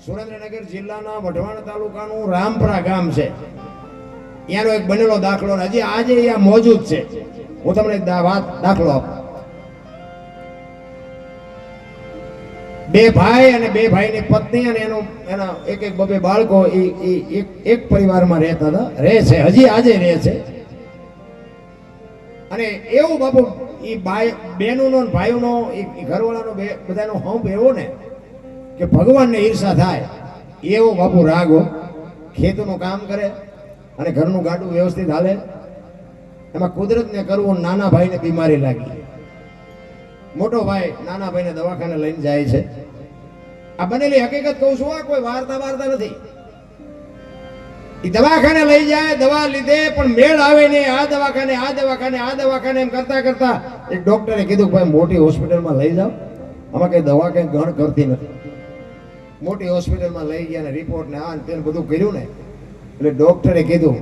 સુરેન્દ્રનગર જિલ્લાના વઢવાણ તાલુકાનું રામપરા ગામ છે. ત્યાંનો એક બનેલો દાખલો હજી આજે અહીંયા મોજૂદ છે. હું તમને એક દાખલો આપું. બે ભાઈ અને બે ભાઈની પત્ની અને એના એક બબે બાળકો એક પરિવારમાં રહેતા હતા, રહે છે, હજી આજે રહે છે. અને એવું બાપુ એ બહેનોનો ભાઈઓનો ઘરવાળાનો બધાનો હંપ એવો ને કે ભગવાનને ઈર્ષા થાય એવો બાપુ રાગો. ખેતનું કામ કરે અને ઘરનું ગાડું વ્યવસ્થિત હાલે. એમાં કુદરતને કરવું, નાના ભાઈને બીમારી લાગી. મોટો ભાઈ નાના ભાઈને દવાખાને લઈને જાય છે. આ બનેલી હકીકત કહું છું, આ કોઈ વાર્તા નથી. એ દવાખાને લઈ જાય, દવા લીધે પણ મેળ આવે નહીં. આ દવાખાને એમ કરતા કરતા એક ડોક્ટરે કીધું ભાઈ મોટી હોસ્પિટલમાં લઈ જાઓ, આમાં કઈ દવા કઈ ગણ કરતી નથી. મોટી હોસ્પિટલમાં લઈ ગયા ને રિપોર્ટ ને આ તેને બધું કર્યું ને એટલે ડોક્ટરે કીધું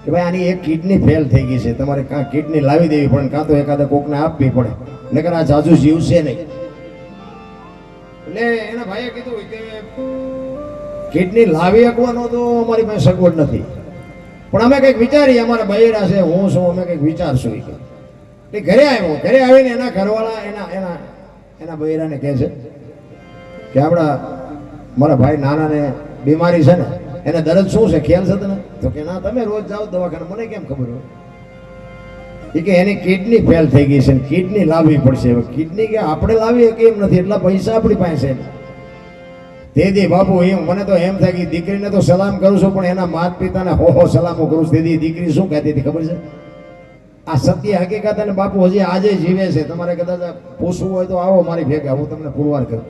કે ભાઈ આની એક કિડની ફેલ થઈ ગઈ છે, તમારે કાં કિડની લાવી દેવી પડે, કાં તો એકાદા કોકને આપવી પડે, નકર આ જાજુ જીવશે નહીં. એટલે એના ભાઈએ કીધું કે કિડની લાવી શકવાનો તો અમારી પાસે સગવડ નથી, પણ અમે કંઈક વિચારીએ, અમારા બૈરા છે, હું છું, અમે કંઈક વિચારશું. એ ઘરે આવ્યો. ઘરે આવીને એના ઘરવાળા એના બૈરાને કહે છે કે મારા ભાઈ નાનાને બીમારી છે ને, એને દર્દ શું છે, ખ્યાલ છે તને? તો કે ના, તમે રોજ જાઓ દવાખાને, મને કેમ ખબર હોય? એ કે એની કિડની ફેલ થઈ ગઈ છે, કિડની લાવવી પડશે. કિડની કે આપણે લાવીએ કેમ નથી, એટલા પૈસા આપણી પાસે છે. તેથી બાપુ મને તો એમ થાય કે દીકરીને તો સલામ કરું છું, પણ એના માતા પિતાને હો સલામો કરું છું. તેથી દીકરી શું કહેતી હતી ખબર છે? આ સત્ય હકીકત અને બાપુ હજી આજે જીવે છે. તમારે કદાચ પૂછવું હોય તો આવો મારી ભેગા, હું તમને પુરવાર કરું.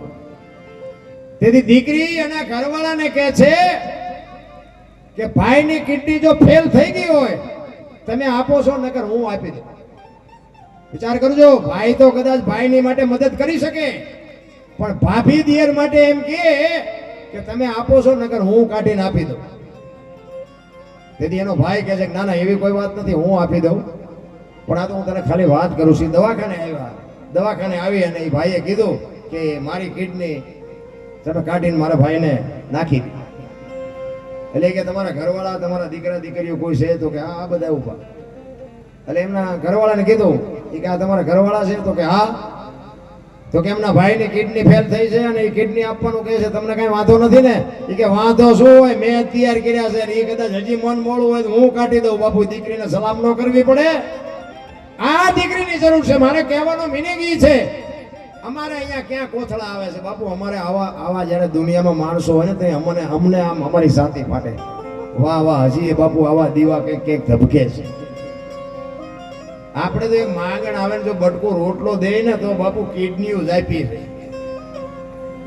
તેથી દીકરી એના ઘરવાળાને કહે છે કે ભાઈની કિડની જો ફેલ થઈ ગઈ હોય તમે આપો છો, નકર હું આપી દઉં. વિચાર કરજો, ભાઈ તો કદાચ ભાઈની માટે મદદ કરી શકે, પણ ભાભી દિયર માટે એમ કે તમે આપો છો, નકર હું કાઢીને આપી દઉં. તેથી એનો ભાઈ કહે છે કે ના ના, એવી કોઈ વાત નથી, હું આપી દઉં, પણ આ તો હું તને ખાલી વાત કરું છું. દવાખાને આવી અને એ ભાઈએ કીધું કે મારી કિડની તમે કાઢીને મારા ભાઈને નાખી દી. એટલે કે તમારા ઘરવાળા, તમારા દીકરા દીકરીઓ કોઈ છે? તો કે હા, બધા ઉભા. એટલે એમના ઘરવાળાને કીધું કે આ તમારા ઘરવાળા છે? તો કે હા. તો કે એમના ભાઈની કિડની ફેલ થઈ છે અને એ કિડની આપવાનું કહે છે, તમને કઈ વાંધો નથી ને? એ કે વાંધો શું હોય, મેં તૈયાર કર્યા છે, એ કદાચ હજી મન મોડું હોય તો હું કાઢી દઉં. બાપુ દીકરીને સલામ ન કરવી પડે, આ દીકરીની જરૂર છે. મારે કહેવાનો મિનિંગ ઈ છે, અમારે અહીંયા ક્યાં કોથળા આવે છે બાપુ. અમારે આવા જયારે દુનિયામાં માણસો હોય ને તો અમને આમ અમારી સાથી ફાટે. વાહ વાહ, હજી બાપુ આવા દીવા કંઈક ધબકે છે. આપણે તો એક માંગણ આવે ને જો બટકો રોટલો દે ને તો બાપુ કિડનીઓ જ આપી છે.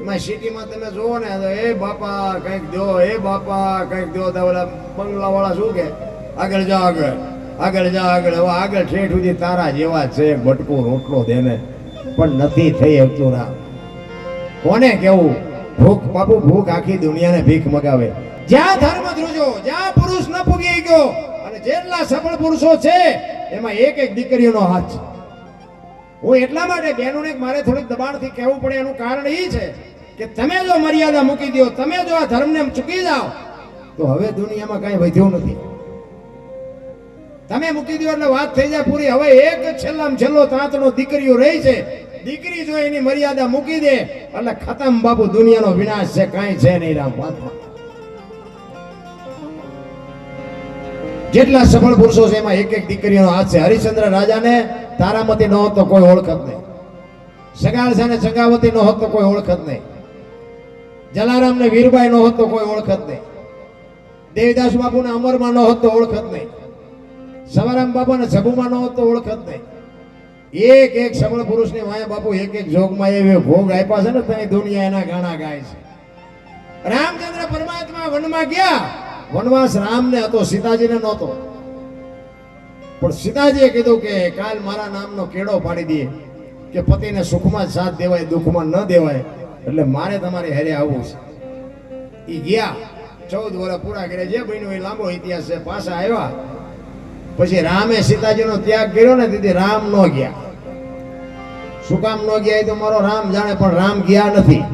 એમાં સિટીમાં તમે જોવો ને તો એ બાપા કંઈક દો, એ બાપા કંઈક દો. તો ઓલા બંગલા વાળા શું કે આગળ જા, આગળ જા, આગળ. હવે આગળ ઠેઠ સુધી તારા જેવા છે, બટકો રોટલો દે ને, પણ નથી થઈ શકતું. રામ કોને કેવું? ભૂખ બાપુ, ભૂખ આખી દુનિયાને ભીખ મગાવે. જ્યાં ધર્મ ધ્રુજો, જ્યાં પુરુષ ન પૂગી ગયો, અને જેટલા સફળ પુરુષો છે એમાં એક દીકરીઓનો હાથ છે. હું એટલા માટે બહેનોને મારે થોડીક દબાણથી કહેવું પડે, એનું કારણ એ છે કે તમે જો મર્યાદા મૂકી દો, તમે જો આ ધર્મને ચૂકી જાઓ તો હવે દુનિયામાં કઈ વધ્યું નથી. તમે મૂકી દો એટલે વાત થઈ જાય પૂરી. હવે એક છેલ્લામાં છેલ્લો તાંતનો દીકરીઓ રહી છે. દીકરી જો એની મર્યાદા મૂકી દે એટલે ખતમ બાપુ, દુનિયાનો વિનાશ છે, કાંઈ છે નહીં. રામ વાતમાં જેટલા સફળ પુરુષો છે એમાં એક દીકરીનો હાથ છે. હરિશ્ચંદ્ર રાજાને તારામતી ન હોત તો કોઈ ઓળખત નહીં. સગાળ છે ને ચંગાવતી ન હોત તો કોઈ ઓળખત નહીં. જલારામ ને વીરબાઈ ન હોત તો કોઈ ઓળખત નહીં. દેવદાસ બાપુ ને અમરમાં ન હોત તો ઓળખત નહીં. સવારામ બાપુ ને સભુમાં ન હોત તો ઓળખત નહીં. એક સફળ પુરુષની વાયા બાપુ એક જોગમાં એવી ભોગ આપ્યા છે ને ત્યાં દુનિયા એના ગાણા ગાય છે. રામચંદ્ર પરમાત્મા વનમાં ગયા. વનવાસ રામને હતો, સીતાજીને નહોતો. પણ સીતાજીએ કીધું કે કાલ મારા નામનો કેળો પાડી દે કે પતિને સુખમાં જ સાથ દેવાય, દુઃખમાં ન દેવાય, એટલે મારે તમારી હારે આવવું છે. એ ગયા, 14 વર્ષ પૂરા કર્યા. જે બન્યું એ લાંબો ઇતિહાસ છે. પાછા આવ્યા પછી રામે સીતાજીનો ત્યાગ કર્યો ને, તેથી રામ ન ગયા. શું કામ ન ગયા એ તો મારો રામ જાણે, પણ રામ ગયા નથી.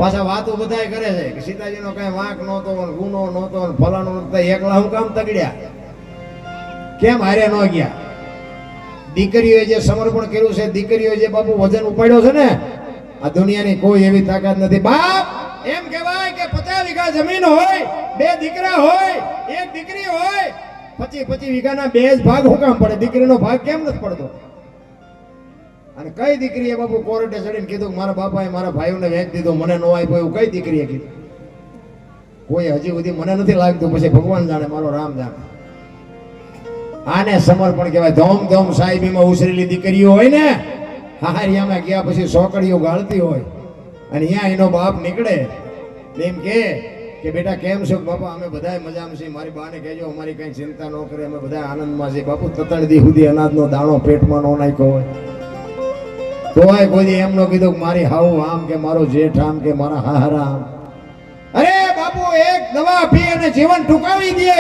પાછા વાતો બધાય કરે છે કે સીતાજીનો કઈ વાંક નહોતો ને ગુનો નહોતો ને ફલાણું નહોતું, એકલા હું કામ તગડ્યા, કેમ હારે ન ગયા? દીકરીઓએ જે સમર્પણ કર્યું છે, દીકરીઓએ જે બાપુ વજન ઉપાડ્યો છે ને, આ દુનિયાની કોઈ એવી તાકાત નથી. બાપ એમ કહેવાય કે 50 વીઘા જમીન હોય, 2 દીકરા હોય, 1 દીકરી હોય, 25 વીઘાના 2 જ ભાગ હું કામ પડે? દીકરીનો ભાગ કેમ નથી પડતો? અને કઈ દીકરીએ બાપુ કોર્ટે ચડીને કીધું મારા બાપાએ મારા ભાઈઓને વેચ દીધો, મને નો આપ્યો, એવું કઈ દીકરીએ કીધું? કોઈ હજી સુધી મને નથી લાગતું, પછી ભગવાન જાણે, મારો રામ જાણે. આને સમર્પણ કહેવાય. ધોમ ધોમ સાહેબીમાં ઉછરેલી દીકરીઓ હોય ને, હારિયામાં ગયા પછી સોકડીઓ ગાળતી હોય, અને અહીંયા એનો બાપ નીકળે એમ કે બેટા કેમ છો? બાપા અમે બધા મજામાં છીએ, મારી બાને કહેજો અમારી કઈ ચિંતા ન કરે, અમે બધા આનંદમાં છીએ. બાપુ તતણ દી સુધી અનાજનો દાણો પેટમાં ન નાખ્યો હોય તોય કોઈ એમ ન કીધું કે મારી હાવ આમ, કે મારો જેઠ આમ, કે મારા હાહરા આમ. અરે બાપુ એક દવા પી અને જીવન ટૂંકાવી દે,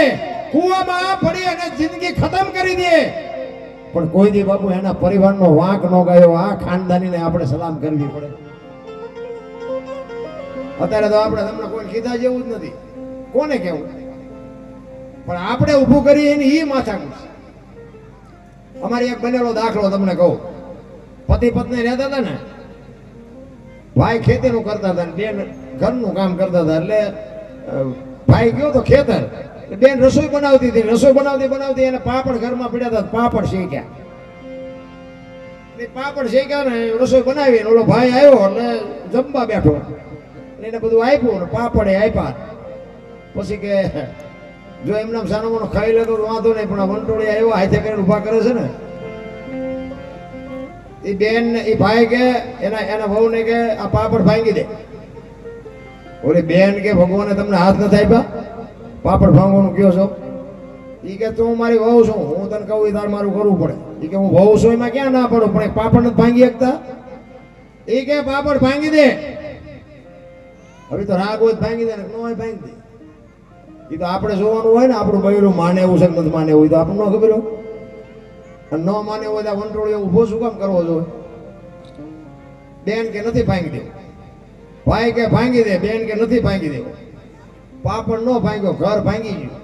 કુવામાં પડી અને જિંદગી ખતમ કરી દે, પણ કોઈ દી બાપુ એના પરિવારનો વાંક ન ગાયો. આ ખાનદાનીને આપણે સલામ કરવી પડે. અત્યારે તો આપણે તમને કોઈ કીધા જેવું જ નથી, કોને કેવું? પણ આપણે ઊભું કરી એની ઈ માથાકૂટ. અમારી એક બનેલો દાખલો તમને કહું. પતિ પત્ની રહેતા હતા ને, ભાઈ ખેતીનું કરતા હતા, બેન ઘરનું કામ કરતા હતા. એટલે ભાઈ ગયો તો ખેતર, બેન રસોઈ બનાવતી હતી. રસોઈ બનાવતી એને પાપડ ઘરમાં પડ્યા હતા, પાપડ શેક્યા. પાપડ શેક્યા ને રસોઈ બનાવી, ઓલો ભાઈ આવ્યો એટલે જમવા બેઠો, એને બધું આપ્યું ને પાપડે આપ્યા. પછી કે જો એમના સાનો ખાઈ લેતો વાંધો નહીં, પણ આ વંટોળી આવ્યો હાથે કરીને ઉભા કરે છે ને, એ બેન એ ભાઈ કે એના વહુ ને કે આ પાપડ ભાંગી દે. ઓલી બેન કે ભગવાને તમને હાથ નથી આપ્યા પાપડ ભાંગવાનું કયો છો? એ કે તું મારી વહુ છું, હું તને કહું એ તાર મારું કરવું પડે. એ કે હું વહુ છું એમાં ક્યાં ના પડું, પણ પાપડ નથી ભાંગી શકતા? એ કે પાપડ ભાંગી દે. હવે તો રાગ હોય ભાંગી દે ને ન હોય ભાંગી દે. એ તો આપણે જોવાનું હોય ને, આપણું બૈરું માને એવું છે કે નથી માને એવું, તો આપણને ન ખબર હોય. ન માને હોય તો વંટોળીઓ ઊભો શું કામ કરવો જોઈએ? બેન કે નથી ભાંગી દેવું, ભાઈ કે ભાંગી દે, બેન કે નથી ભાંગી દેવું. પાપડ નો ભાંગ્યો, ઘર ભાંગી ગયું.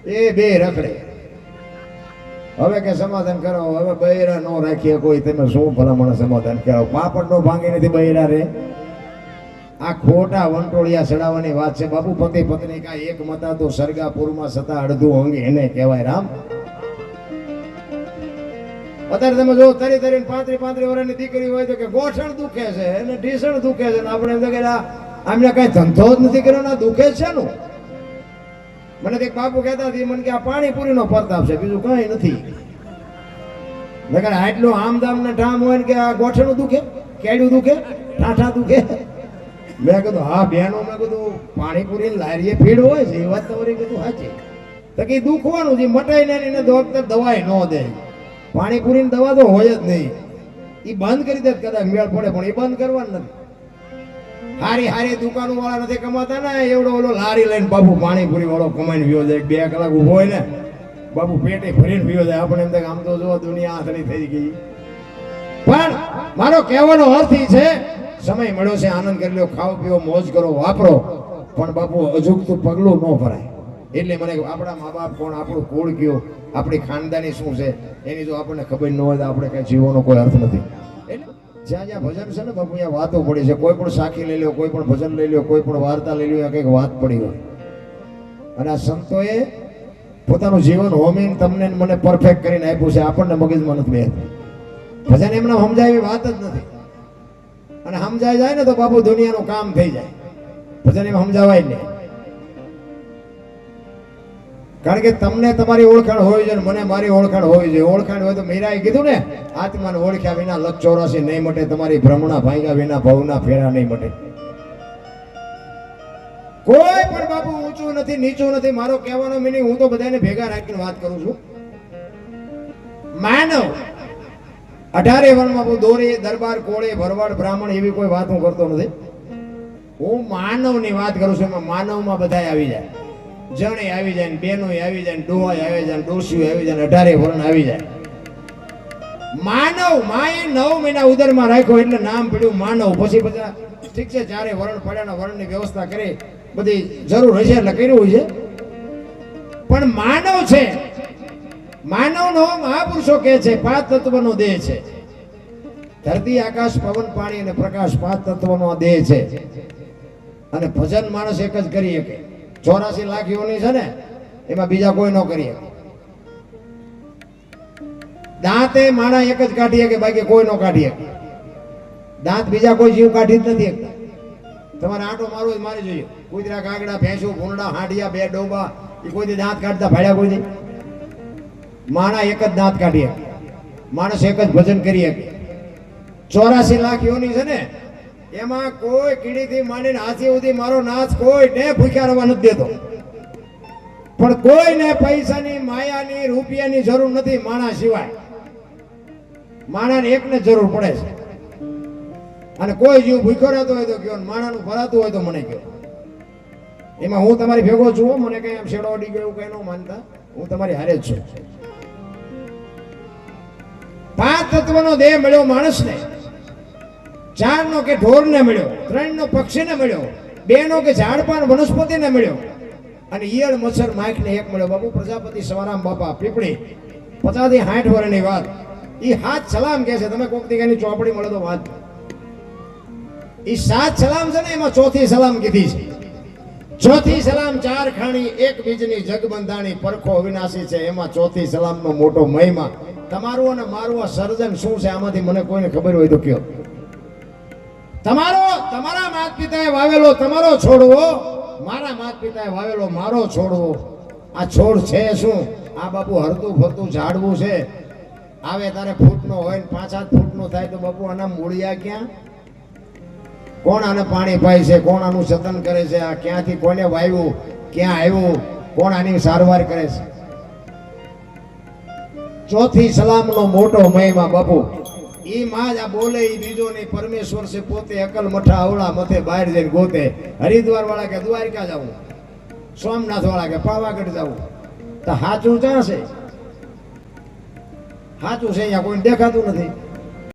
એ બે રખડે. હવે કે સમાધાન કરો, હવે બૈરા નો રાખીએ કોઈ, તમે શું ભલામણ સમાધાન કરો? પાપડ નો ભાંગી નથી બૈરા રે. આ ખોટા વંટોળિયા ચડાવવાની વાત છે બાપુ. પતિ પત્ની કા એક મતા તો સરગાપુરમાં સતા અડધું અંગ એને કહેવાય રામ. અત્યારે તમે જો તરી 35 વર્ષની દીકરી હોય તો કે ગોઠણ દુખે છે અને ઢીસણ દુખે છે, આપણે એમ કે આમને કઈ ધંધો જ નથી કર્યો, દુખે છે નું. મને એક બાપુ કહેતા હતી, મને કે આ પાણીપુરી નો પ્રતાપ છે, બીજું કઈ નથી. આટલું આમદામ ને ઠામ હોય ને કે આ ગોઠણું દુખે, કેડું દુખે, ઠાઠા દુખે. મેં કીધું હા બેનો, મેં કીધું પાણીપુરી લારીએ ભીડ હોય છે, એ વાત તમારી કીધું સાચી. તો કે દુખવાનું છે, મટાઈ ને ડોક્ટર દવાઈ ન દે. પાણીપુરી દવા તો હોય જ નહીં, એ બંધ કરી દે કદાચ મેળ પડે, પણ એ બંધ કરવાનું નથી. હારી દુકાનો વાળા નથી કમાતા ને, એવડો ઓલો લારી લઈને બાપુ પાણીપુરી વાળો કમાઈને વ્યો જાય. 2 કલાક ઉભો હોય ને બાપુ પેટે ભરીને વ્યો જાય. આપણે એમ થાય આમ તો જો દુનિયા આથડી થઈ ગઈ. પણ મારો કહેવાનો અર્થ એ છે, સમય મળ્યો છે, આનંદ કરી લો, ખાઓ પીઓ, મોજ કરો, વાપરો, પણ બાપુ અજુગતું પગલું ન ભરાય. એટલે મને આપણા મા બાપ કોણ, આપણું કુળ કયો, આપણી ખાનદાની શું છે, એની જો આપણને ખબર ન હોય તો આપણે કઈ જીવવાનો કોઈ અર્થ નથી. એટલે જ્યાં જ્યાં ભજન છે ને બાપુ, ત્યાં વાતો પડી છે. કોઈ પણ સાખી લઈ લો, કોઈ પણ ભજન લઈ લો, કોઈ પણ વાર્તા લઈ લો, ત્યાં કંઈક વાત પડી હોય. અને આ સંતોએ પોતાનું જીવન હોમીને તમને મને પરફેક્ટ કરીને આપ્યું છે, આપણને મગજમાં નથી બેસતું. ભજન એમને સમજાય એવી વાત જ નથી. અને સમજાઈ જાય ને તો બાપુ દુનિયાનું કામ થઈ જાય. ભજન એમ સમજાવાય નહીં. કારણ કે તમને તમારી ઓળખાણ હોવી જોઈએ, મને મારી ઓળખાણ હોવી જોઈએ. ઓળખાણ હોય તો મીરાએ કીધું ને, આત્માને ઓળખ્યા વિના લખ 84 નહીં મટે, તમારી ભ્રમણા ભાંગ્યા વિના ભવના ફેરા નહીં મટે. કોઈ પણ બાપુ ઊંચું નથી, નીચું નથી. મારો કહેવાનો મિનિંગ, હું તો બધાને ભેગા રાખીને વાત કરું છું. માનવ 18 વર્ણમાં બહુ દોરી, દરબાર, કોળે, ભરવાડ, બ્રાહ્મણ એવી કોઈ વાત હું કરતો નથી. હું માનવની વાત કરું છું. એમાં માનવમાં બધા આવી જાય. જણે આવી જાય, બેનો આવી જાય, ડોહાય આવી જાય, ડોસીઓ આવી જાય, 18 વર્ણ આવી જાય. માનવ માએ 9 મહિના ઉદરમાં રાખ્યો એટલે નામ પડ્યું માનવ. પછી બધા ઠીક છે, ચારે વરણ પડ્યાના વરણની વ્યવસ્થા કરી, બધી જરૂર હશે એટલે કર્યું છે. પણ માનવ છે, માનવનો મહાપુરુષો કહે છે 5 તત્વનો દેહ છે. ધરતી, આકાશ, પવન, પાણી અને પ્રકાશ 5 તત્વનો આ દેહ છે. અને ભજન માણસ એક જ કરી શકે. 84 લાખ યોની છે ને, એમાં બીજા કોઈ ન કરી શકે. દાંતે માણા એક જ કાઢી શકે, બાકી કોઈ ન કાઢી શકે. દાંત બીજા કોઈ જીવ કાઢી જ નથી શકતા. તમારે આંટો મારવો જ મારી જોઈએ. કૂતરા, કાગડા, ભેંસું, ભૂંડા, હાંડિયા, બે ડોબા, એ કોઈ દાંત કાઢતા ભાડ્યા કોઈ નહીં. માણા એક જ દાંત કાઢી શકે, માણસ એક જ ભજન કરી શકે. 84 લાખ યોની છે ને, એમાં કોઈ કીડીથી માંડીને હાથી સુધી મારો નાચ કોઈને ભૂખ્યા રહેવા નથી દેતો. પણ કોઈને પૈસાની, માયાની, રૂપિયાની જરૂર નથી માણા સિવાય. માણાને એકને જરૂર પડે છે. અને કોઈ જીવ ભૂખ્યો રહેતો હોય તો કયો, માણાનું ભરાતું હોય તો મને કયો. એમાં હું તમારી ભેગો છું. મને કઈ આમ શેડો અડી ગયો એવું કઈ ન માનતા, હું તમારી હારે જ છું. 5 તત્વનો દેહ મળ્યો માણસને. 4 નો કે ઢોરને મળ્યો, 3 નો પક્ષીને મળ્યો, 2 નો કે ઝાડપાન વનસ્પતિને મળ્યો, અને ઈયળ, મચ્છર, માખને એક મળ્યો. બાપુ પ્રજાપતિ સવારામ બાપા પીપળી 50 થી 60 વર્ષની વાત. ઈ 7 સલામ કહે છે. તમે કોક દીકાની ચોપડી મળે તો વાત. ઈ 7 સલામ છે ને, એમાં ચોથી સલામ કીધી છે. ચોથી સલામ 4 ખાણી 1 બીજની જગ બંધાણી, પરખો અવિનાશી છે. એમાં ચોથી સલામનો મોટો મહિમા. તમારું અને મારું આ સર્જન શું છે, આમાંથી મને કોઈને ખબર હોય તો કયો. તમારા માતા પિતાએ વાવેલો તમારો છોડવો, મારા માતા પિતાએ વાવેલો મારો છોડવો. આ છોડ છે શું? આ બાપુ હરતું ફરતું ઝાડવું છે. આવે તારે ફૂટનો હોય ને 5-7 ફૂટનો થાય તો બાપુ આના મૂળિયા ક્યાં? કોણ આને પાણી પાય છે? કોણ આનું જતન કરે છે? આ ક્યાંથી કોને વાવ્યું, ક્યાં આવ્યું, કોણ આની સારવાર કરે છે? ચોથી સલામનો મોટો મહિમા બાપુ. ઈ માં જ આ બોલે, ઈ બીજો નહીં. પરમેશ્વર છે પોતે. અકલ મઠા અવળા મથે બહાર જઈને ગોતે. હરિદ્વાર વાળા કે દ્વારકા જવું, સોમનાથ વાળા કે પાવાગઢ જવું. તો સાચું ક્યાં છે? સાચું છે અહીંયા કોઈ દેખાતું નથી.